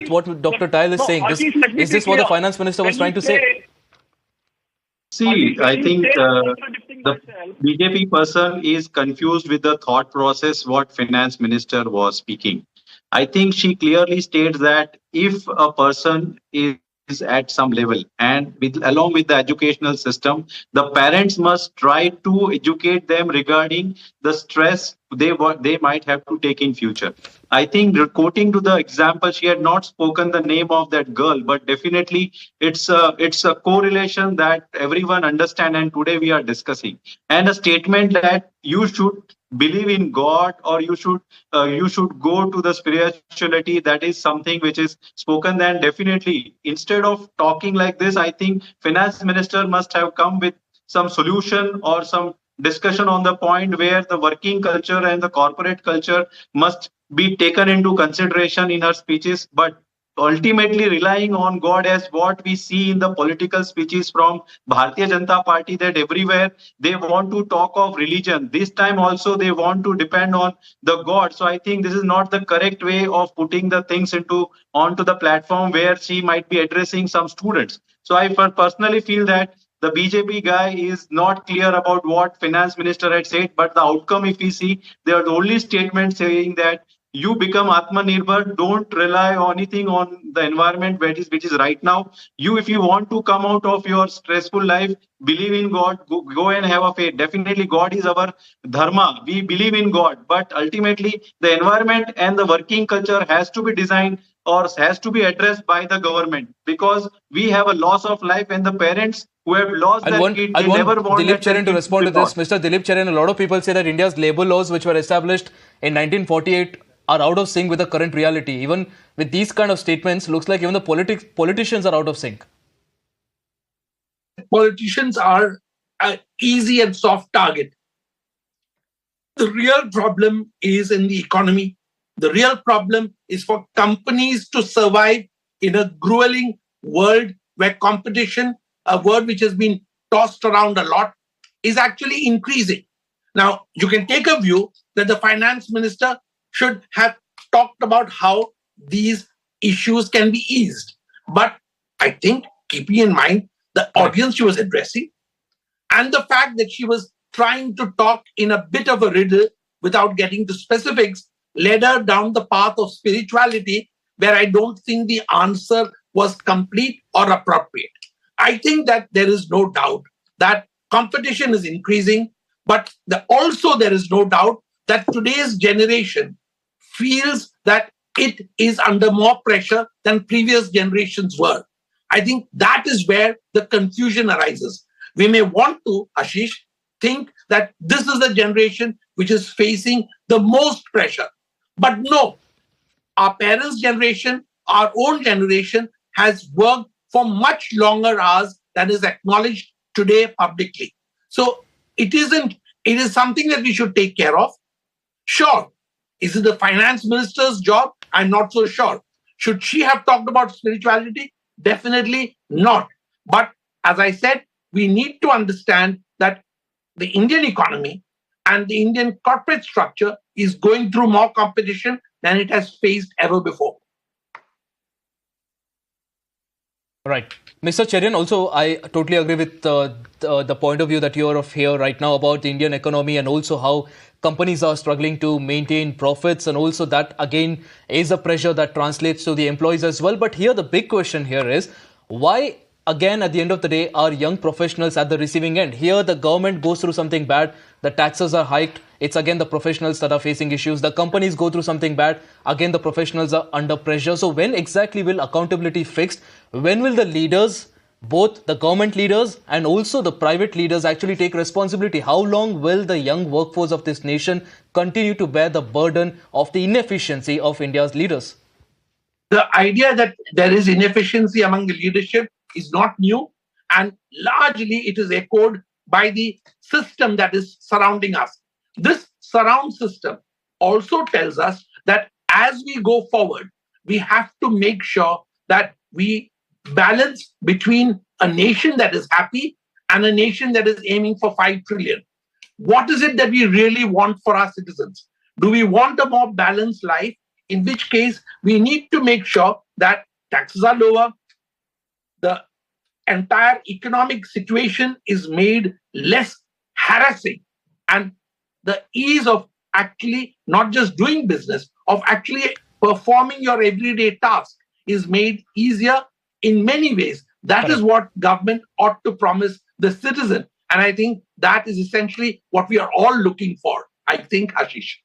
what Dr. Tile is saying? Is this what the finance minister was trying to say? See, I think the BJP person is confused with the thought process what finance minister was speaking. I think she clearly states that if a person is at some level and along with the educational system, the parents must try to educate them regarding the stress they might have to take in future. I think quoting to the example, she had not spoken the name of that girl, but definitely it's a correlation that everyone understand, and today we are discussing, and a statement that you should believe in God, or you should go to the spirituality. That is something which is spoken. Then definitely, instead of talking like this, I think finance minister must have come with some solution or some discussion on the point where the working culture and the corporate culture must be taken into consideration in her speeches. But ultimately relying on God, as what we see in the political speeches from Bharatiya Janata Party, that everywhere they want to talk of religion. This time also they want to depend on the God. So I think this is not the correct way of putting the things into onto the platform where she might be addressing some students. So I personally feel that the BJP guy is not clear about what finance minister had said, but the outcome, if we see, they are the only statement saying that you become Atmanirbhar, don't rely on anything on the environment which is right now. You, if you want to come out of your stressful life, believe in God, go and have a faith. Definitely God is our dharma. We believe in God, but ultimately the environment and the working culture has to be designed or has to be addressed by the government, because we have a loss of life, and the parents who have lost their kid, they never want Dilip Cherian to respond to this. Mr. Dilip Cherian, a lot of people say that India's labour laws, which were established in 1948, are out of sync with the current reality. Even with these kind of statements, looks like even the politicians are out of sync. Politicians are an easy and soft target. The real problem is in the economy. The real problem is for companies to survive in a grueling world where competition, a word which has been tossed around a lot, is actually increasing. Now, you can take a view that the finance minister should have talked about how these issues can be eased. But I think, keeping in mind the audience she was addressing and the fact that she was trying to talk in a bit of a riddle without getting to specifics, led her down the path of spirituality, where I don't think the answer was complete or appropriate. I think that there is no doubt that competition is increasing, but also there is no doubt that today's generation feels that it is under more pressure than previous generations were. I think that is where the confusion arises. We may want to, Ashish, think that this is the generation which is facing the most pressure. But no, our parents' generation, our own generation has worked for much longer hours than is acknowledged today publicly. So it is something that we should take care of. Sure. Is it the finance minister's job? I'm not so sure. Should she have talked about spirituality? Definitely not. But as I said, we need to understand that the Indian economy and the Indian corporate structure is going through more competition than it has faced ever before. Right. Mr. Cherian, also, I totally agree with the point of view that you are of here right now about the Indian economy, and also how companies are struggling to maintain profits, and also that again is a pressure that translates to the employees as well. But here the big question here is, why again at the end of the day are young professionals at the receiving end? Here the government goes through something bad, the taxes are hiked, it's again the professionals that are facing issues. The companies go through something bad, again the professionals are under pressure. So when exactly will accountability fixed? When will the leaders, both the government leaders and also the private leaders, actually take responsibility? How long will the young workforce of this nation continue to bear the burden of the inefficiency of India's leaders? The idea that there is inefficiency among the leadership is not new, and largely it is echoed by the system that is surrounding us. This surround system also tells us that as we go forward, we have to make sure that we balance between a nation that is happy and a nation that is aiming for 5 trillion. What is it that we really want for our citizens? Do we want a more balanced life? In which case, we need to make sure that taxes are lower, the entire economic situation is made less harassing, and the ease of actually not just doing business, of actually performing your everyday task is made easier in many ways. That is what government ought to promise the citizen. And I think that is essentially what we are all looking for. I think, Ashish.